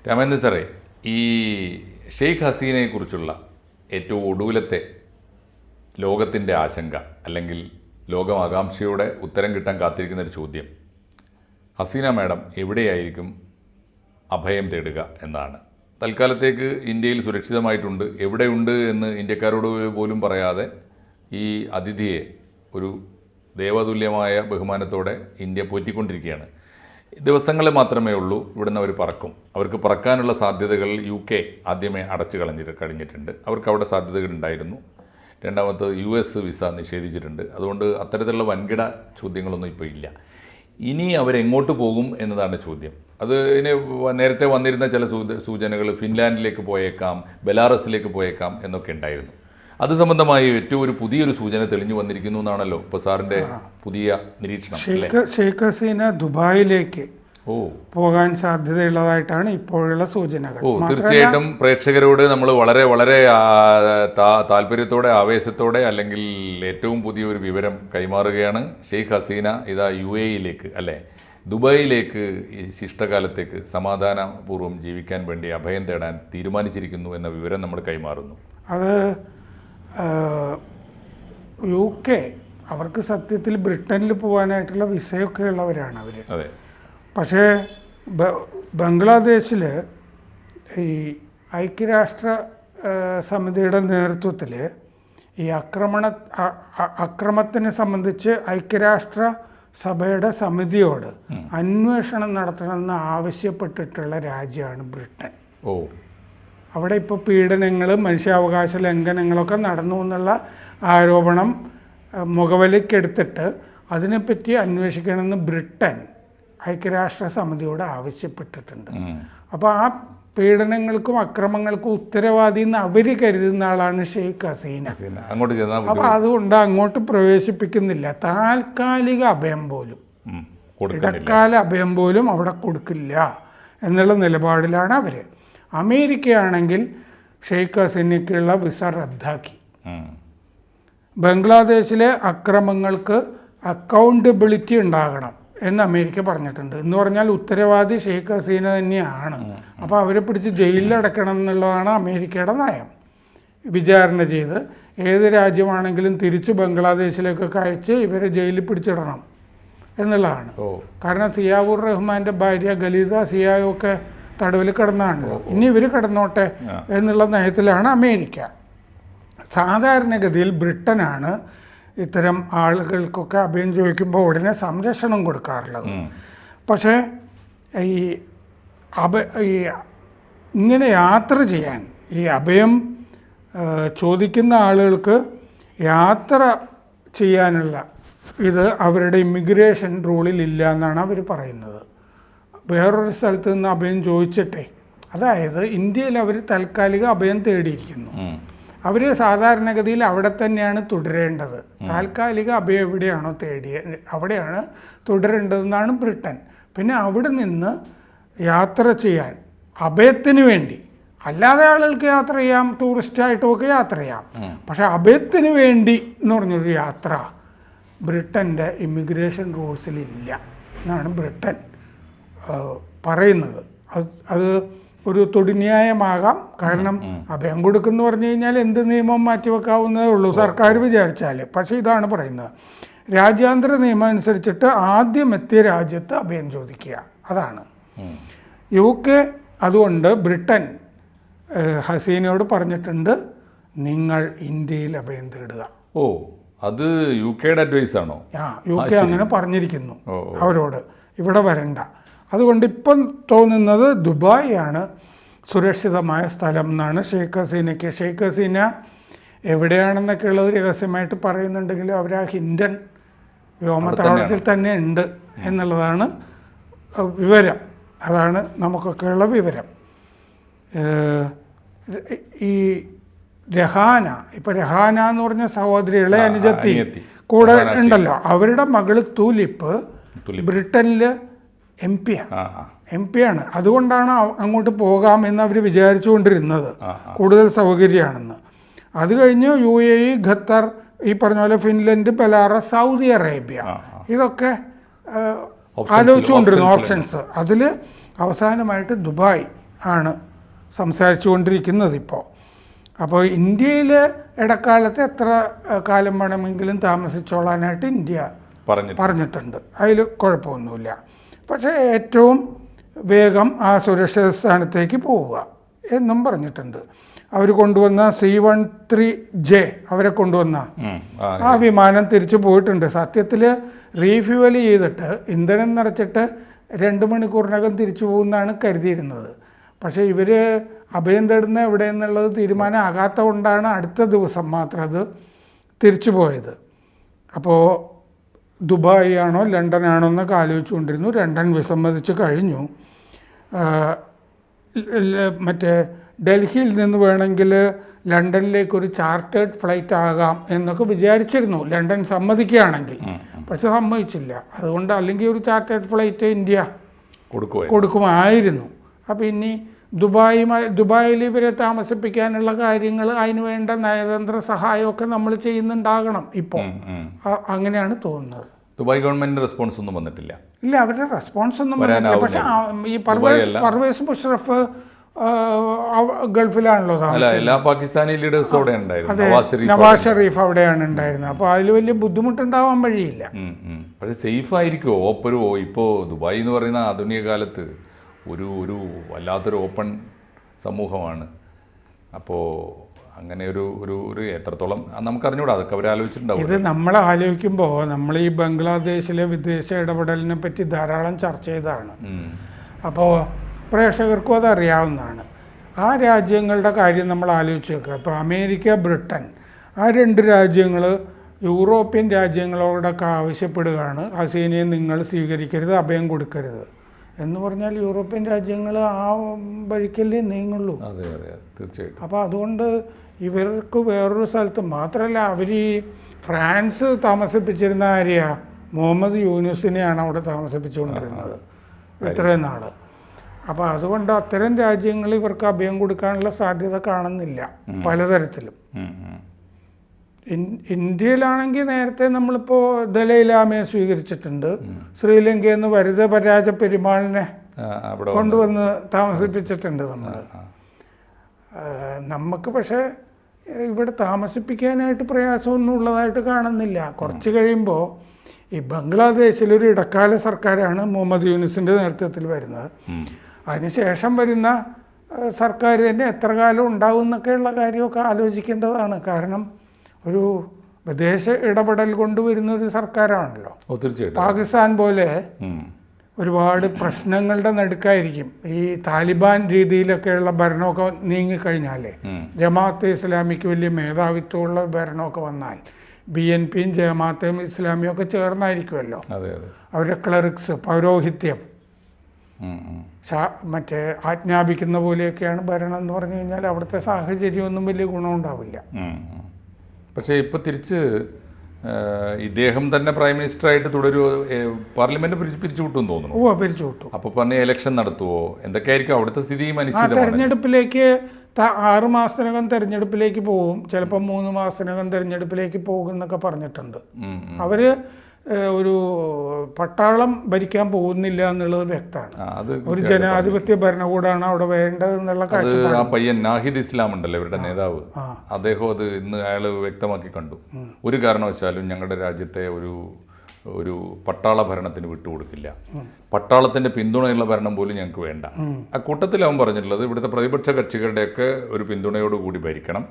രാമേന്ദ്രൻ സാറേ, ഈ ഷെയ്ഖ് ഹസീനയെക്കുറിച്ചുള്ള ഏറ്റവും ഒടുവിലത്തെ ലോകത്തിൻ്റെ ആശങ്ക അല്ലെങ്കിൽ ലോകം ആകാംക്ഷയോടെ ഉത്തരം കിട്ടാൻ കാത്തിരിക്കുന്ന ഒരു ചോദ്യം, ഹസീന മാഡം എവിടെയായിരിക്കും അഭയം തേടുക എന്നാണ്. തൽക്കാലത്തേക്ക് ഇന്ത്യയിൽ സുരക്ഷിതമായിട്ടുണ്ട്, എവിടെയുണ്ട് എന്ന് ഇന്ത്യക്കാരോട് പോലും പറയാതെ ഈ അതിഥിയെ ഒരു ദേവതുല്യമായ ബഹുമാനത്തോടെ ഇന്ത്യ പോറ്റിക്കൊണ്ടിരിക്കുകയാണ്. ദിവസങ്ങൾ മാത്രമേ ഉള്ളൂ, ഇവിടുന്ന് അവർ പറക്കും. അവർക്ക് പറക്കാനുള്ള സാധ്യതകൾ UK ആദ്യമേ അടച്ചു കഴിഞ്ഞിട്ടുണ്ട്. അവർക്ക് അവിടെ സാധ്യതകൾ ഉണ്ടായിരുന്നു. രണ്ടാമത് US വിസ നിഷേധിച്ചിട്ടുണ്ട്. അതുകൊണ്ട് അത്തരത്തിലുള്ള വൻകിട ചോദ്യങ്ങളൊന്നും ഇപ്പോൾ ഇല്ല. ഇനി അവരെങ്ങോട്ട് പോകും എന്നതാണ് ചോദ്യം. അത് നേരത്തെ വന്നിരുന്ന ചില സൂചനകൾ ഫിൻലാൻഡിലേക്ക് പോയേക്കാം, ബെലാറസിലേക്ക് പോയേക്കാം എന്നൊക്കെ ഉണ്ടായിരുന്നു. അത് സംബന്ധമായി ഏറ്റവും ഒരു പുതിയൊരു സൂചന തെളിഞ്ഞു വന്നിരിക്കുന്നു എന്നാണല്ലോ ഇപ്പോൾ സാറിൻ്റെ പുതിയ നിരീക്ഷണം. ഷെയ്ഖ് ഹസീന ദുബായിലേക്ക് പോകാൻ സാധ്യതയുള്ളതായിട്ടാണ് ഇപ്പോഴുള്ള സൂചനകൾ. തീർച്ചയായിട്ടും പ്രേക്ഷകരോട് നമ്മൾ വളരെ വളരെ താല്പര്യത്തോടെ ആവേശത്തോടെ അല്ലെങ്കിൽ ഏറ്റവും പുതിയൊരു വിവരം കൈമാറുകയാണ്. ഷെയ്ഖ് ഹസീന ഇതാ UAE-യിലേക്ക് അല്ലേ, ദുബായിലേക്ക് ഈ ശിഷ്ടകാലത്തേക്ക് സമാധാനപൂർവ്വം ജീവിക്കാൻ വേണ്ടി അഭയം തേടാൻ തീരുമാനിച്ചിരിക്കുന്നു എന്ന വിവരം നമ്മൾ കൈമാറുന്നു. അത് UK അവർക്ക് സത്യത്തിൽ ബ്രിട്ടനിൽ പോകാനായിട്ടുള്ള വിസയൊക്കെ ഉള്ളവരാണ് അവർ. അതെ. പക്ഷേ ബംഗ്ലാദേശിൽ ഈ ഐക്യരാഷ്ട്ര സമിതിയുടെ നേതൃത്വത്തിൽ ഈ അക്രമത്തിനെ സംബന്ധിച്ച് ഐക്യരാഷ്ട്ര സഭയുടെ സമിതിയോട് അന്വേഷണം നടത്തണമെന്ന് ആവശ്യപ്പെട്ടിട്ടുള്ള രാജ്യമാണ് ബ്രിട്ടൻ. അവിടെ ഇപ്പോൾ പീഡനങ്ങൾ, മനുഷ്യാവകാശ ലംഘനങ്ങളൊക്കെ നടന്നു എന്നുള്ള ആരോപണം മുഖവിലക്കെടുത്തിട്ട് അതിനെപ്പറ്റി അന്വേഷിക്കണമെന്ന് ബ്രിട്ടൻ ഐക്യരാഷ്ട്ര സമിതിയോട് ആവശ്യപ്പെട്ടിട്ടുണ്ട്. അപ്പോൾ ആ പീഡനങ്ങൾക്കും അക്രമങ്ങൾക്കും ഉത്തരവാദി എന്ന് അവർ കരുതുന്ന ആളാണ് ഷെയ്ഖ് ഹസീന. അപ്പോൾ അതുകൊണ്ട് അങ്ങോട്ട് പ്രവേശിപ്പിക്കുന്നില്ല. താൽക്കാലിക അഭയം പോലും, ഇടക്കാല അഭയം പോലും അവിടെ കൊടുക്കില്ല എന്നുള്ള നിലപാടിലാണ് അവർ. അമേരിക്കയാണെങ്കിൽ ഷെയ്ഖ് ഹസീനയ്ക്കുള്ള വിസ റദ്ദാക്കി. ബംഗ്ലാദേശിലെ അക്രമങ്ങൾക്ക് അക്കൗണ്ടബിലിറ്റി ഉണ്ടാകണം എന്ന് അമേരിക്ക പറഞ്ഞിട്ടുണ്ട്. എന്ന് പറഞ്ഞാൽ ഉത്തരവാദി ഷെയ്ഖ് ഹസീന തന്നെയാണ്. അപ്പോൾ അവരെ പിടിച്ച് ജയിലിലടക്കണം എന്നുള്ളതാണ് അമേരിക്കയുടെ നയം. വിചാരണ ചെയ്ത് ഏത് രാജ്യമാണെങ്കിലും തിരിച്ച് ബംഗ്ലാദേശിലേക്കൊക്കെ അയച്ച് ഇവരെ ജയിലിൽ പിടിച്ചിടണം എന്നുള്ളതാണ്. കാരണം സിയാവുർ റഹ്മാൻ്റെ ഭാര്യ ഖലീദ സിയായൊക്കെ തടവിൽ കിടന്നാണല്ലോ, ഇനി ഇവർ കിടന്നോട്ടെ എന്നുള്ള നയത്തിലാണ് അമേരിക്ക. സാധാരണഗതിയിൽ ബ്രിട്ടനാണ് ഇത്തരം ആളുകൾക്കൊക്കെ അഭയം ചോദിക്കുമ്പോൾ ഉടനെ സംരക്ഷണം കൊടുക്കാറുള്ളത്. പക്ഷേ ഈ ഇങ്ങനെ യാത്ര ചെയ്യാൻ, ഈ അഭയം ചോദിക്കുന്ന ആളുകൾക്ക് യാത്ര ചെയ്യാനുള്ള ഇത് അവരുടെ ഇമിഗ്രേഷൻ റൂളിൽ ഇല്ല എന്നാണ് അവർ പറയുന്നത്. വേറൊരു സ്ഥലത്ത് നിന്ന് അഭയം ചോദിച്ചിട്ടേ, അതായത് ഇന്ത്യയിൽ അവർ താൽക്കാലിക അഭയം തേടിയിരിക്കുന്നു. അവർ സാധാരണഗതിയിൽ അവിടെ തന്നെയാണ് തുടരേണ്ടത്. താൽക്കാലിക അഭയം എവിടെയാണോ അവിടെയാണ് തുടരേണ്ടതെന്നാണ് ബ്രിട്ടൻ. പിന്നെ അവിടെ നിന്ന് യാത്ര ചെയ്യാൻ അഭയത്തിന് വേണ്ടി, അല്ലാതെ ആളുകൾക്ക് യാത്ര ചെയ്യാം, ടൂറിസ്റ്റായിട്ടുമൊക്കെ യാത്ര ചെയ്യാം. പക്ഷെ അഭയത്തിന് വേണ്ടി എന്ന് പറഞ്ഞൊരു യാത്ര ബ്രിട്ടൻ്റെ ഇമിഗ്രേഷൻ റൂൾസിലില്ല എന്നാണ് ബ്രിട്ടൻ പറയുന്നത്. അത് ഒരു തൊടിന്യായമാകാം. കാരണം അഭയം കൊടുക്കുന്നു പറഞ്ഞു കഴിഞ്ഞാൽ എന്ത് നിയമം മാറ്റിവെക്കാവുന്നതേ ഉള്ളൂ സർക്കാർ വിചാരിച്ചാൽ. പക്ഷേ ഇതാണ് പറയുന്നത്, രാജ്യാന്തര നിയമം അനുസരിച്ചിട്ട് ആദ്യം എത്തിയ രാജ്യത്ത് അഭയം ചോദിക്കുക, അതാണ്. UK അതുകൊണ്ട് ബ്രിട്ടൻ ഹസീനയോട് പറഞ്ഞിട്ടുണ്ട്, നിങ്ങൾ ഇന്ത്യയിൽ അഭയം തേടുക. അത് UK-യുടെ അഡ്വൈസ് ആണോ? UK അങ്ങനെ പറഞ്ഞിരിക്കുന്നു അവരോട്, ഇവിടെ വരണ്ട. അതുകൊണ്ട് ഇപ്പം തോന്നുന്നത് ദുബായ് ആണ് സുരക്ഷിതമായ സ്ഥലം എന്നാണ് ഷെയ്ഖ് ഹസീനയ്ക്ക്. ഷെയ്ഖ് ഹസീന എവിടെയാണെന്നൊക്കെ ഉള്ളത് രഹസ്യമായിട്ട് പറയുന്നുണ്ടെങ്കിലും അവർ ആ ഹിൻഡൻ വ്യോമത്താവളത്തിൽ തന്നെ ഉണ്ട് എന്നുള്ളതാണ് വിവരം. അതാണ് നമുക്കൊക്കെയുള്ള വിവരം. ഈ രഹാന, ഇപ്പോൾ രഹാന എന്ന് പറഞ്ഞ സഹോദരികളെ അനുജത്തി കൂടെ ഉണ്ടല്ലോ, അവരുടെ മകള് തുലിപ്പ് ബ്രിട്ടനിൽ MP ആണ്. അതുകൊണ്ടാണ് അങ്ങോട്ട് പോകാം എന്ന് അവർ വിചാരിച്ചുകൊണ്ടിരുന്നത്, കൂടുതൽ സൗകര്യമാണെന്ന്. അത് കഴിഞ്ഞ് UAE, ഖത്തർ, ഈ പറഞ്ഞ പോലെ ഫിൻലൻഡ്, ബെലാറസ്, സൗദി അറേബ്യ, ഇതൊക്കെ ആലോചിച്ചുകൊണ്ടിരുന്നു ഓപ്ഷൻസ്. അതിൽ അവസാനമായിട്ട് ദുബായ് ആണ് സംസാരിച്ചു കൊണ്ടിരിക്കുന്നത് ഇപ്പോൾ. അപ്പോൾ ഇന്ത്യയിൽ ഇടക്കാലത്ത് എത്ര കാലം വേണമെങ്കിലും താമസിച്ചോളാനായിട്ട് ഇന്ത്യ പറഞ്ഞിട്ടുണ്ട്. അതിൽ കുഴപ്പമൊന്നുമില്ല. പക്ഷേ ഏറ്റവും വേഗം ആ സുരക്ഷിത സ്ഥാനത്തേക്ക് പോവുക എന്നും പറഞ്ഞിട്ടുണ്ട്. അവർ കൊണ്ടുവന്ന C-13J അവരെ കൊണ്ടുവന്ന ആ വിമാനം തിരിച്ചു പോയിട്ടുണ്ട്. സത്യത്തിൽ റീഫ്യൂവൽ ചെയ്തിട്ട് ഇന്ധനം നിറച്ചിട്ട് 2 മണിക്കൂറിനകം തിരിച്ചു പോകുമെന്നാണ് കരുതിയിരുന്നത്. പക്ഷേ ഇവർ അഭയം തേടുന്ന എവിടെയെന്നുള്ളത് തീരുമാനമാകാത്ത കൊണ്ടാണ് അടുത്ത ദിവസം മാത്രം അത് തിരിച്ചു പോയത്. അപ്പോൾ ദുബായ് ആണോ ലണ്ടൻ ആണോ എന്നൊക്കെ ആലോചിച്ചുകൊണ്ടിരുന്നു. ലണ്ടൻ വിസമ്മതിച്ച് കഴിഞ്ഞു. മറ്റേ ഡൽഹിയിൽ നിന്ന് വേണമെങ്കിൽ ലണ്ടനിലേക്കൊരു ചാർട്ടേഡ് ഫ്ലൈറ്റ് ആകാം എന്നൊക്കെ വിചാരിച്ചിരുന്നു, ലണ്ടൻ സമ്മതിക്കുകയാണെങ്കിൽ. പക്ഷെ സമ്മതിച്ചില്ല. അതുകൊണ്ട് അല്ലെങ്കിൽ ഒരു ഫ്ലൈറ്റ് ഇന്ത്യ കൊടുക്കുമായിരുന്നു. അപ്പോൾ ഇനി ദുബായിൽ ഇവരെ താമസിപ്പിക്കാനുള്ള കാര്യങ്ങൾ അതിന് വേണ്ട നയതന്ത്ര സഹായമൊക്കെ നമ്മൾ ചെയ്യുന്നുണ്ടാകണം ഇപ്പോൾ. അങ്ങനെയാണ് തോന്നുന്നത്. ദുബായ് ഗവൺമെന്റിന്റെ റെസ്പോൺസ് ഒന്നും വന്നിട്ടില്ല. ഇല്ല, അവരുടെ റെസ്പോൺസ് ഒന്നും വന്നിട്ടില്ല. പക്ഷെ ഈ പർവേസ് മുഷറഫ് ഗൾഫിലാണല്ലോ എല്ലാ പാകിസ്ഥാനി ലീഡേഴ്സും അവിടെ ഉണ്ടായിരുന്നു. നവാസ് ഷെരീഫ് അവിടെയാണ് ഉണ്ടായിരുന്നത്. അപ്പോൾ അതിൽ വലിയ ബുദ്ധിമുട്ടുണ്ടാവാൻ വഴിയില്ല. പക്ഷെ സേഫ് ആയിരിക്കുമോ? ഇപ്പോൾ ദുബായ് എന്ന് പറയുന്ന ആധുനിക കാലത്ത് ഒരു വല്ലാത്തൊരു ഓപ്പൺ സമൂഹമാണ്. അപ്പോൾ അങ്ങനെ ഒരു എത്രത്തോളം നമുക്കറിഞ്ഞൂടാ, അതൊക്കെ അവർ ആലോചിച്ചിട്ടുണ്ടാവും. ഇത് നമ്മൾ ആലോചിക്കുമ്പോൾ നമ്മൾ ഈ ബംഗ്ലാദേശിലെ വിദേശ ഇടപെടലിനെ പറ്റി ധാരാളം ചർച്ച ചെയ്തതാണ്. അപ്പോൾ പ്രേക്ഷകർക്കും അതറിയാവുന്നതാണ്. ആ രാജ്യങ്ങളുടെ കാര്യം നമ്മൾ ആലോചിച്ച് നോക്കുക. ഇപ്പോൾ അമേരിക്ക, ബ്രിട്ടൻ, ആ 2 രാജ്യങ്ങൾ യൂറോപ്യൻ രാജ്യങ്ങളോടൊക്കെ ആവശ്യപ്പെടുകയാണ്, ഹസീനയെ നിങ്ങൾ സ്വീകരിക്കരുത്, അഭയം കൊടുക്കരുത് എന്ന് പറഞ്ഞാൽ യൂറോപ്യൻ രാജ്യങ്ങൾ ആ വഴിക്കല്ലേ നീങ്ങുള്ളൂ. അതെ അതെ തീർച്ചയായിട്ടും. അപ്പോൾ അതുകൊണ്ട് ഇവർക്ക് വേറൊരു സ്ഥലത്ത് മാത്രമല്ല, അവർ ഈ ഫ്രാൻസ് താമസിപ്പിച്ചിരുന്ന മുഹമ്മദ് യൂനുസിനെയാണ് അവിടെ താമസിപ്പിച്ചുകൊണ്ടിരുന്നത് ഇത്രയും നാൾ. അപ്പോൾ അതുകൊണ്ട് അത്തരം രാജ്യങ്ങൾ ഇവർക്ക് അഭയം കൊടുക്കാനുള്ള സാധ്യത കാണുന്നില്ല പലതരത്തിലും. ഇന്ത്യയിലാണെങ്കിൽ നേരത്തെ നമ്മളിപ്പോൾ ദലൈലാമയെ സ്വീകരിച്ചിട്ടുണ്ട്. ശ്രീലങ്കയിൽ നിന്ന് വരദരാജ പെരുമാളിനെ കൊണ്ടുവന്ന് താമസിപ്പിച്ചിട്ടുണ്ട് നമ്മൾ. നമുക്ക് പക്ഷേ ഇവിടെ താമസിപ്പിക്കാനായിട്ട് പ്രയാസമൊന്നും ഉള്ളതായിട്ട് കാണുന്നില്ല. കുറച്ച് കഴിയുമ്പോൾ ഈ ബംഗ്ലാദേശിലൊരു ഇടക്കാല സർക്കാരാണ് മുഹമ്മദ് യൂനുസിൻ്റെ നേതൃത്വത്തിൽ വരുന്നത്. അതിനുശേഷം വരുന്ന സർക്കാർ തന്നെ എത്ര കാലം ഉണ്ടാവും എന്നൊക്കെയുള്ള കാര്യമൊക്കെ ആലോചിക്കേണ്ടതാണ്. കാരണം ഒരു വിദേശ ഇടപെടൽ കൊണ്ടുവരുന്ന ഒരു സർക്കാരാണല്ലോ. പാകിസ്ഥാൻ പോലെ ഒരുപാട് പ്രശ്നങ്ങളുടെ നടുക്കായിരിക്കും. ഈ താലിബാൻ രീതിയിലൊക്കെയുള്ള ഭരണമൊക്കെ നീങ്ങിക്കഴിഞ്ഞാലേ, ജമാഅത്തെ ഇസ്ലാമിക്ക് വലിയ മേധാവിത്വമുള്ള ഭരണമൊക്കെ വന്നാൽ BNPയും ജമാഅത്തെ ഇസ്ലാമിയും ഒക്കെ ചേർന്നായിരിക്കുമല്ലോ അവരുടെ ക്ലറിക്സ്, പൗരോഹിത്യം, മറ്റേ ആജ്ഞാപിക്കുന്ന പോലെയൊക്കെയാണ് ഭരണം എന്ന് പറഞ്ഞു കഴിഞ്ഞാൽ അവിടുത്തെ സാഹചര്യമൊന്നും വലിയ ഗുണമുണ്ടാവില്ല. പക്ഷേ ഇപ്പോൾ തിരിച്ച് ഇദ്ദേഹം തന്നെ പ്രൈം മിനിസ്റ്ററായിട്ട് തുടരുമോ? പാർലമെന്റ് പിരിച്ചുവിട്ടുമെന്ന് തോന്നുന്നു. പിരിച്ചുവിട്ടു. അപ്പോൾ പറഞ്ഞ ഇലക്ഷൻ നടത്തുമോ? എന്തൊക്കെയായിരിക്കും അവിടുത്തെ സ്ഥിതി? തെരഞ്ഞെടുപ്പിലേക്ക് 6 മാസത്തിനകം തെരഞ്ഞെടുപ്പിലേക്ക് പോകും, ചിലപ്പോൾ 3 മാസത്തിനകം തെരഞ്ഞെടുപ്പിലേക്ക് പോകും എന്നൊക്കെ പറഞ്ഞിട്ടുണ്ട്. അവർ ഒരു പട്ടാളം ഭരിക്കാൻ പോകുന്നില്ല എന്നുള്ളത് വ്യക്തമാണ്. ഒരു ജനാധിപത്യ ഭരണകൂടമാണ് അവിടെ വേണ്ടതെന്നുള്ള കാഴ്ചപ്പാട്. ആ പയ്യൻ നാഹിദ് ഇസ്ലാം ഉണ്ടല്ലോ ഇവരുടെ നേതാവ്, അദ്ദേഹം അത് ഇന്ന് അയാൾ വ്യക്തമാക്കി കണ്ടു. ഒരു കാരണവശാലും ഞങ്ങളുടെ രാജ്യത്തെ ഒരു പട്ടാള ഭരണത്തിന് വിട്ടുകൊടുക്കില്ല, പട്ടാളത്തിന്റെ പിന്തുണയുള്ള ഭരണം പോലും ഞങ്ങൾക്ക് വേണ്ട. ആ കൂട്ടത്തിൽ അവൻ പറഞ്ഞിട്ടുള്ളത് ഇവിടുത്തെ പ്രതിപക്ഷ കക്ഷികളുടെയൊക്കെ ഒരു പിന്തുണയോടുകൂടി ഭരിക്കണം,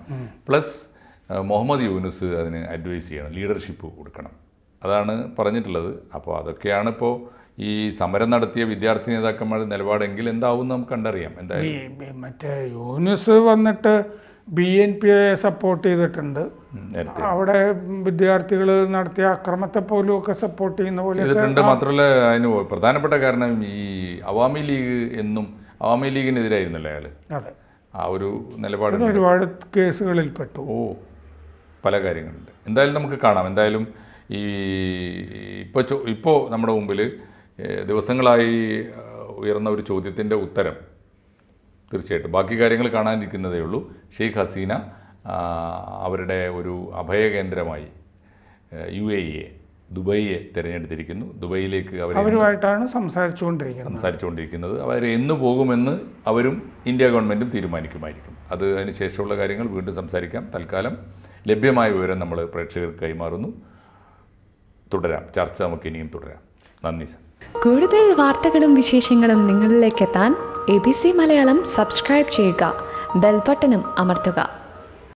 പ്ലസ് മുഹമ്മദ് യൂനുസ് അതിന് അഡ്വൈസ് ചെയ്യണം, ലീഡർഷിപ്പ് കൊടുക്കണം, അതാണ് പറഞ്ഞിട്ടുള്ളത്. അപ്പോൾ അതൊക്കെയാണ് ഇപ്പോൾ ഈ സമരം നടത്തിയ വിദ്യാർത്ഥി നേതാക്കന്മാരുടെ നിലപാടെങ്കിൽ എന്താവും നമുക്ക് കണ്ടറിയാം. എന്തായാലും മറ്റേ യൂനുസ് വന്നിട്ട് BNPയെ സപ്പോർട്ട് ചെയ്തിട്ടുണ്ട്. അവിടെ വിദ്യാർത്ഥികൾ നടത്തിയ അക്രമത്തെ പോലും ഒക്കെ സപ്പോർട്ട് ചെയ്യുന്ന പോലെ ചെയ്തിട്ടുണ്ട്. മാത്രമല്ല അതിന് പ്രധാനപ്പെട്ട കാരണം ഈ അവാമി ലീഗ് എന്നും അവാമി ലീഗിനെതിരായിരുന്നല്ലോ അയാൾ. അതെ, ആ ഒരു നിലപാട് ഒരുപാട് കേസുകളിൽ പെട്ടു. പല കാര്യങ്ങളുണ്ട്. എന്തായാലും നമുക്ക് കാണാം. എന്തായാലും ഈ ഇപ്പോൾ നമ്മുടെ മുമ്പിൽ ദിവസങ്ങളായി ഉയർന്ന ഒരു ചോദ്യത്തിൻ്റെ ഉത്തരം തീർച്ചയായിട്ടും ബാക്കി കാര്യങ്ങൾ കാണാനിരിക്കുന്നതേ ഉള്ളൂ. ഷെയ്ഖ് ഹസീന അവരുടെ ഒരു അഭയകേന്ദ്രമായി UAEയെ ദുബൈയെ തിരഞ്ഞെടുത്തിരിക്കുന്നു. ദുബൈയിലേക്ക് അവരുമായിട്ടാണ് സംസാരിച്ചുകൊണ്ടിരിക്കുന്നത്. അവർ എന്ന് പോകുമെന്ന് അവരും ഇന്ത്യ ഗവൺമെൻറ്റും തീരുമാനിക്കുമായിരിക്കും. അതിന് ശേഷമുള്ള കാര്യങ്ങൾ വീണ്ടും സംസാരിക്കാം. തൽക്കാലം ലഭ്യമായ വിവരം നമ്മൾ പ്രേക്ഷകർക്ക് കൈമാറുന്നു. തുടരാം, ചർച്ച നമുക്ക് ഇനിയും തുടരാം. നന്ദി സർ. കൂടുതൽ വാർത്തകളും വിശേഷങ്ങളും നിങ്ങളിലേക്ക് എത്താൻ ABC മലയാളം സബ്സ്ക്രൈബ് ചെയ്യുക, ബെൽ ബട്ടണും അമർത്തുക.